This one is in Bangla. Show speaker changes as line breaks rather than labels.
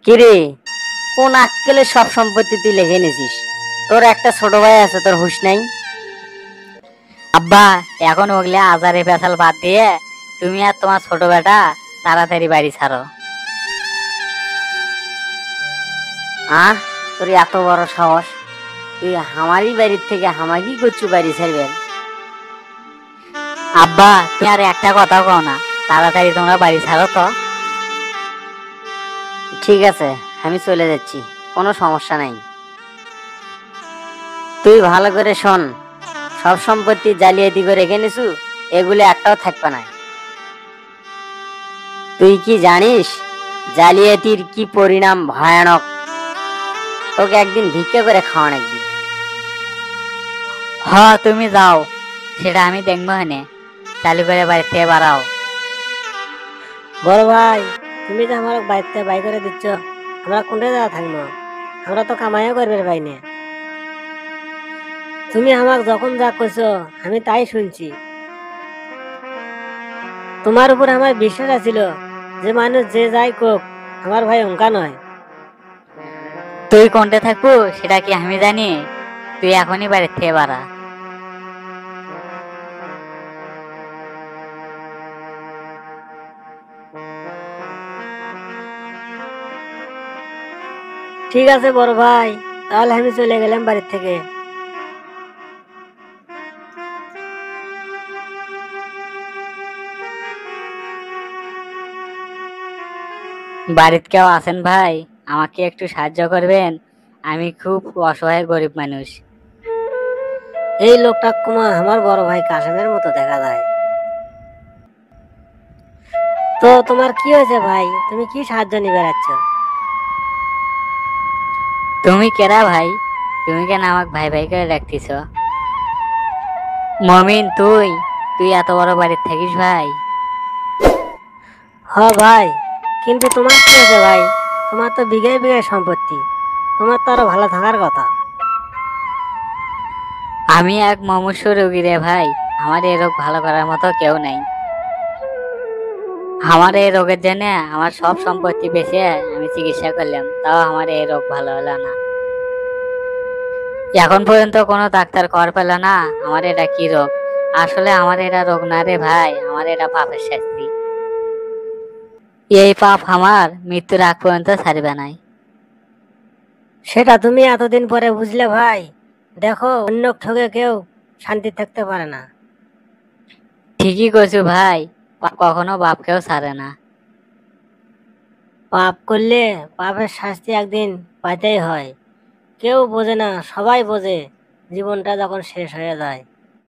কিরে, কোন আক্কেলে সব সম্পত্তি তুই লিখে নিছিস? তোর একটা ছোট ভাই আছে, তোর হুঁশ নাই?
আব্বা, এখন ওগুলা আজারে পেছাল বাদ দিয়ে তুমি আর তোমার ছোট বেটা তাড়াতাড়ি বাড়ি ছাড়ো।
আহ, তোর এত বড় সাহস! তুই আমারই বাড়ির থেকে হামাকি করছু বাড়ি ছাড়বেন?
আব্বা, তুমি আর একটা কথাও কও না, তাড়াতাড়ি তোমরা বাড়ি ছাড়ো তো।
ঠিক আছে, আমি চলে যাচ্ছি, কোনো সমস্যা নাই। তুই ভালো করে শোন, সব সম্পত্তি জালিয়াতি করে রেখে নিছু, এগুলো একটাও থাকবে না। তুই কি জানিস জালিয়াতির কি পরিণাম ভয়ানক? তোকে একদিন ভিক্ষা করে খাওয়ান একদিন।
হ, তুমি যাও, সেটা আমি দেখবো হেনে। চালু করে বাড়ি থেকে বাড়াও।
বড় ভাই, তুমি যে আমার বাড়িতে বাই করে দিচ্ছ, আমরা কোনটা যাওয়া থাকবো? আমরা তো কামাইও করবে পাইনে। তুমি আমাকে যখন যা কইছো আমি তাই শুনছি। তোমার উপর আমার বিশ্বাস আছিল যে মানুষ যে যাই কোক, আমার ভাই অঙ্কা নয়।
তুই কোনটা থাকবো সেটা কি আমি জানি? তুই এখনই বাড়ি থেকে বাড়া।
ঠিক আছে বড় ভাই, তাহলে আমি চলে গেলাম বাড়ির থেকে।
বাড়িতে কেউ আছেন ভাই? আমাকে একটু সাহায্য করবেন, আমি খুব অসহায় গরিব মানুষ।
এই লোকটা কুমা আমার বড় ভাই কাশেমের মতো দেখা যায়। তো তোমার কি হয়েছে ভাই? তুমি কি সাহায্য নিবে যাচ্ছ?
তুমি কেরা ভাই? তুমি কেন আমাকে ভাই ভাই করে রাখতেছ? মমিন, তুই তুই এত বড় বাড়িতে থাকিস ভাই?
হ ভাই, কিন্তু তোমার কি হয়েছে ভাই? তোমার তো বিঘায় বিঘায় সম্পত্তি, তোমার তো আরো ভালো থাকার কথা।
আমি এক মুমূর্ষ রোগী রে ভাই, আমার এই রোগ ভালো করার মতো কেউ নাই। আমার এই রোগের জন্য আমার সব সম্পত্তি বেচে আমি চিকিৎসা করলাম, তাও আমার এই রোগ ভালো হলো না। এখন পর্যন্ত কোনো ডাক্তার কর পেল না আমার এটা কি রোগ। আসলে আমার এটা রোগ না রে ভাই, আমার এটা পাপের শাস্তি। এই পাপ আমার মৃত্যুর আগ পর্যন্ত ছাড়বে নাই।
সেটা তুমি এতদিন পরে বুঝলে ভাই? দেখো, অন্য ঠকে কেউ শান্তি থাকতে পারে না।
ঠিকই কইছো ভাই, পাপ কখনো বাপকেও ছাড়ে না।
পাপ করলে পাপের শাস্তি একদিন পাইতেই হয়। কেউ বোঝে না, সবাই বোঝে জীবনটা যখন শেষ হয়ে যায়।